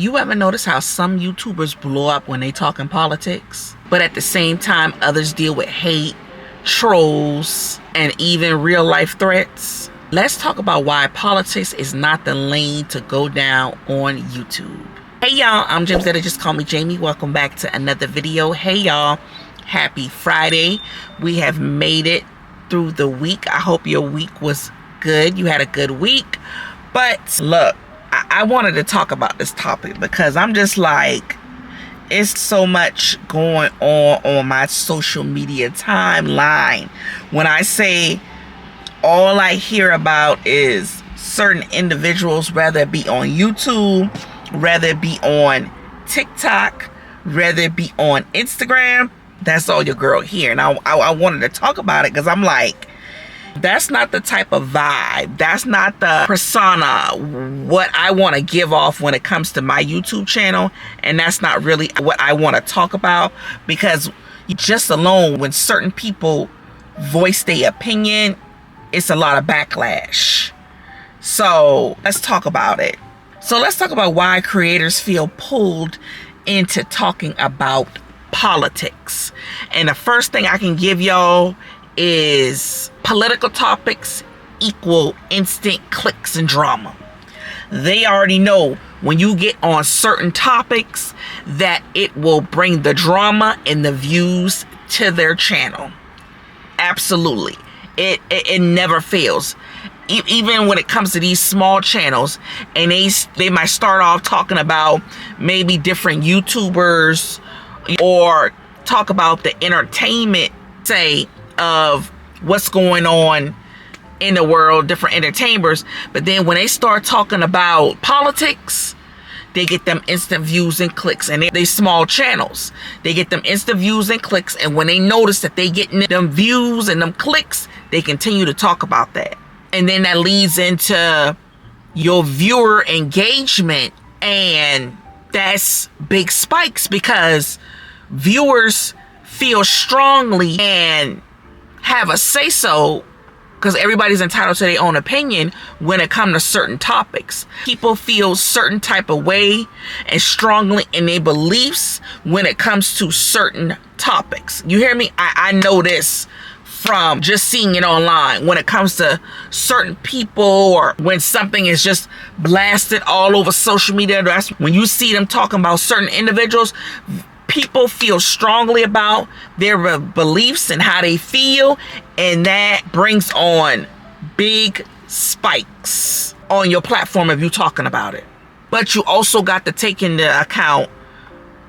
You ever notice how some YouTubers blow up when they talking politics, but at the same time others deal with hate, trolls, and even real life threats? Let's talk about why politics is not the lane to go down on YouTube. Hey y'all, I'm Jamielenear, just call me Jamie. Welcome back to another video. Hey y'all, happy Friday. We have made it through the week. I hope your week was good. You had a good week. But look, I wanted to talk about this topic because I'm just like, it's so much going on my social media timeline. When I say all I hear about is certain individuals, whether it be on YouTube, whether it be on TikTok, whether it be on Instagram, that's all your girl here. And I wanted to talk about it because I'm like, that's not the type of vibe. That's not the persona what I want to give off when it comes to my YouTube channel. And that's not really what I want to talk about, because just alone when certain people voice their opinion, it's a lot of backlash. So let's talk about it. So let's talk about why creators feel pulled into talking about politics. And the first thing I can give y'all is political topics equal instant clicks and drama. They already know when you get on certain topics that it will bring the drama and the views to their channel. Absolutely. It never fails. Even when it comes to these small channels, and they might start off talking about maybe different YouTubers or talk about the entertainment, say, of what's going on in the world, different entertainers, but then when they start talking about politics, they get them instant views and clicks. And they small channels, they get them instant views and clicks, and when they notice that they getting them views and them clicks, they continue to talk about that. And then that leads into your viewer engagement, and that's big spikes because viewers feel strongly and have a say-so, because everybody's entitled to their own opinion when it comes to certain topics. People feel certain type of way and strongly in their beliefs when it comes to certain topics. You hear me? I know this from just seeing it online. When it comes to certain people, or when something is just blasted all over social media, that's when you see them talking about certain individuals. People feel strongly about their beliefs and how they feel, and that brings on big spikes on your platform if you're talking about it. But you also got to take into account,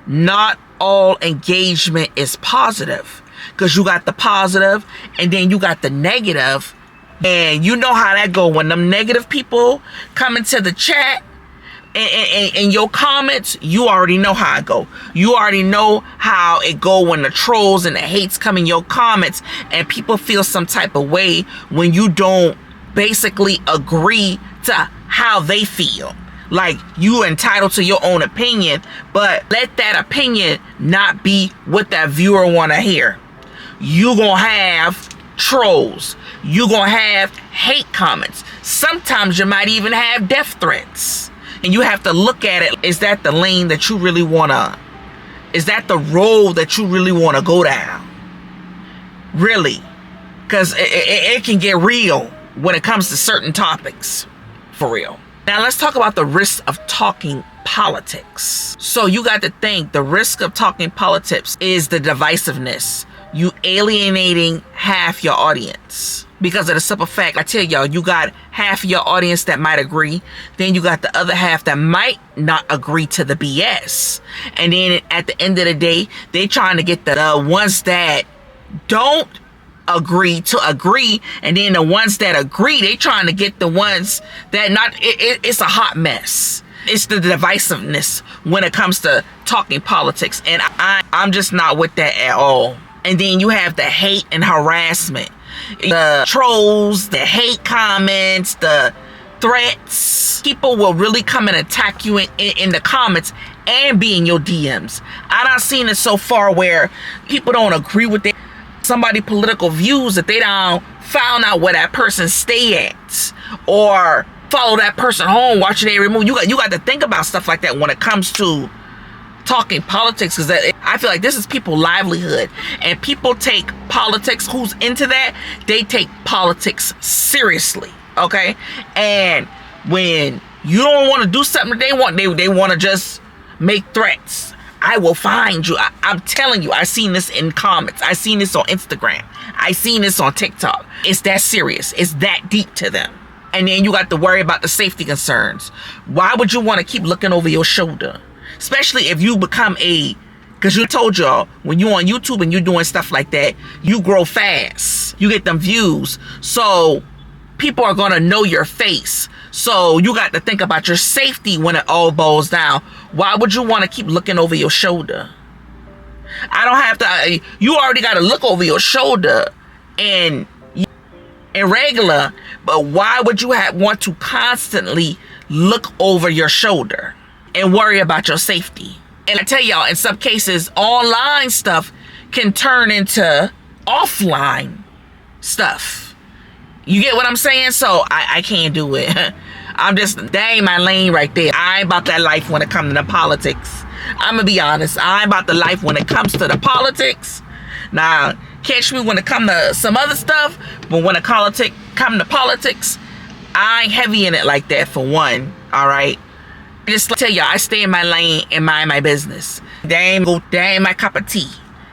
not all engagement is positive, because you got the positive and then you got the negative, and you know how that go when them negative people come into the chat and your comments. You already know how it go. You already know how it go when the trolls and the hates come in your comments, and people feel some type of way when you don't basically agree to how they feel. Like, you entitled to your own opinion, but let that opinion not be what that viewer want to hear. You gonna have trolls. You gonna have hate comments. Sometimes you might even have death threats. And you have to look at it. Is that the lane that you really wanna, is that the road that you really wanna go down? Really? Because it can get real when it comes to certain topics. For real. Now let's talk about the risk of talking politics. So you got to think, the risk of talking politics is the divisiveness. You alienating half your audience. Because of the simple fact, I tell y'all, you got half of your audience that might agree. Then you got the other half that might not agree to the BS. And then at the end of the day, they trying to get the ones that don't agree to agree. And then the ones that agree, they trying to get the ones that not. It's a hot mess. It's the divisiveness when it comes to talking politics. And I'm just not with that at all. And then you have the hate and harassment. The trolls, the hate comments, the threats. People will really come and attack you in the comments and be in your DMs. I done seen it so far where people don't agree with somebody's political views, that they don't found out where that person stay at, or follow that person home, watching every move. You got to think about stuff like that when it comes to talking politics, because I feel like this is people's livelihood, and people take politics, who's into that, they take politics seriously, okay? And when you don't want to do something they want to just make threats. I will find you. I'm telling you, I seen this in comments. I seen this on Instagram. I seen this on TikTok. It's that serious. It's that deep to them. And then you got to worry about the safety concerns. Why would you want to keep looking over your shoulder? Especially if you become because you told y'all, when you on YouTube and you're doing stuff like that, you grow fast. You get them views. So people are going to know your face. So you got to think about your safety when it all boils down. Why would you want to keep looking over your shoulder? I don't have to. You already got to look over your shoulder in regular. But why would you want to constantly look over your shoulder and worry about your safety? And I tell y'all, in some cases, online stuff can turn into offline stuff. You get what I'm saying? So I can't do it. That ain't my lane right there. I ain't about that life when it comes to politics. I'm gonna be honest. I ain't about the life when it comes to the politics. Now, catch me when it comes to some other stuff, but when it come to politics, I ain't heavy in it like that, for one. All right. Just tell y'all, I stay in my lane and mind my business. That ain't my cup of tea.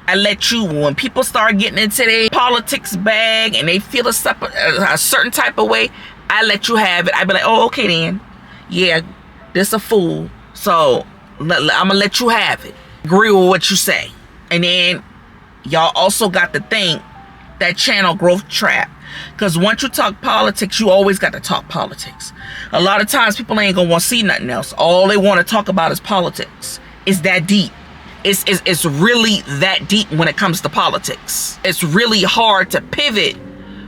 I let you, when people start getting into their politics bag and they feel a certain type of way, I let you have it. I be like, oh, okay then. Yeah, this a fool. So I'm gonna let you have it. Agree with what you say. And then y'all also got to think that channel growth trap. Because once you talk politics, you always got to talk politics. A lot of times people ain't gonna want to see nothing else. All they want to talk about is politics. It's that deep. It's really that deep when it comes to politics. It's really hard to pivot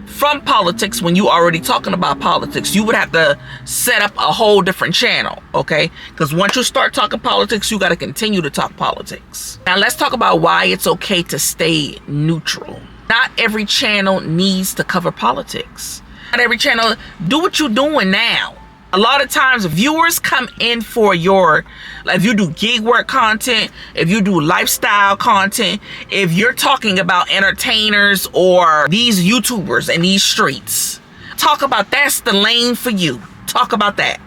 from politics when you already talking about politics. You would have to set up a whole different channel, okay? Because once you start talking politics, you got to continue to talk politics. Now let's talk about why it's okay to stay neutral. Not every channel needs to cover politics. Not every channel. Do what you're doing now. A lot of times viewers come in for if you do gig work content, if you do lifestyle content, if you're talking about entertainers or these YouTubers in these streets, talk about that's the lane for you. Talk about that.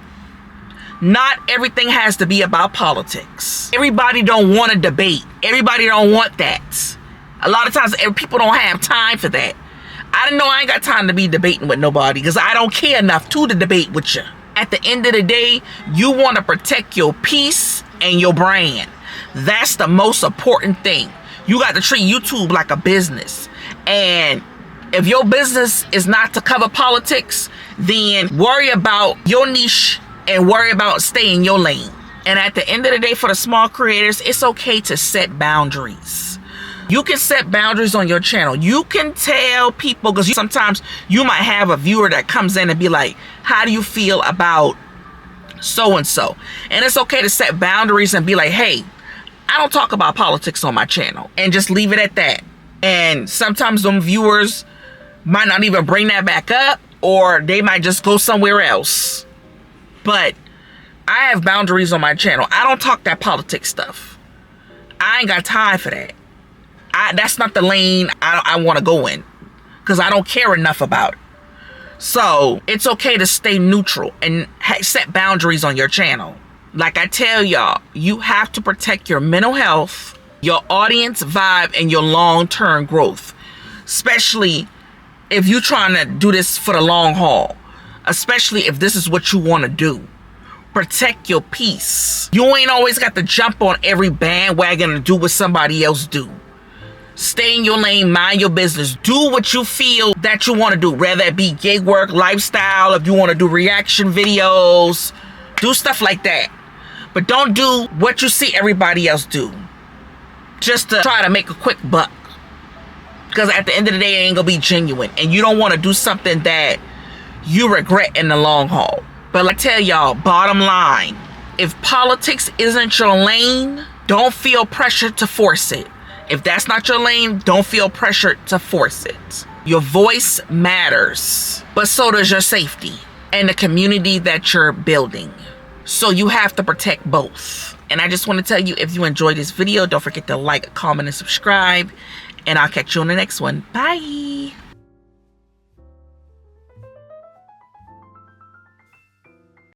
Not everything has to be about politics. Everybody don't want to debate. Everybody don't want that. A lot of times people don't have time for that. I don't know. I ain't got time to be debating with nobody because I don't care enough to debate with you. At the end of the day, you want to protect your peace and your brand. That's the most important thing. You got to treat YouTube like a business. And if your business is not to cover politics, then worry about your niche and worry about staying in your lane. And at the end of the day, for the small creators, it's okay to set boundaries. You can set boundaries on your channel. You can tell people, because sometimes you might have a viewer that comes in and be like, how do you feel about so-and-so? And it's okay to set boundaries and be like, hey, I don't talk about politics on my channel, and just leave it at that. And sometimes them viewers might not even bring that back up, or they might just go somewhere else. But I have boundaries on my channel. I don't talk that politics stuff. I ain't got time for that. That's not the lane I want to go in, because I don't care enough about it. So it's okay to stay neutral and set boundaries on your channel. Like I tell y'all, you have to protect your mental health, your audience vibe, and your long-term growth. Especially if you're trying to do this for the long haul. Especially if this is what you want to do. Protect your peace. You ain't always got to jump on every bandwagon and do what somebody else do. Stay in your lane, mind your business. Do what you feel that you want to do. Whether it be gig work, lifestyle, if you want to do reaction videos, do stuff like that. But don't do what you see everybody else do, just to try to make a quick buck. Because at the end of the day, it ain't going to be genuine. And you don't want to do something that you regret in the long haul. But I tell y'all, bottom line, if politics isn't your lane, don't feel pressure to force it. If that's not your lane, don't feel pressure to force it. Your voice matters, but so does your safety. and the community that you're building. So you have to protect both. And I just want to tell you, if you enjoyed this video, don't forget to like, comment, and subscribe. And I'll catch you on the next one. Bye.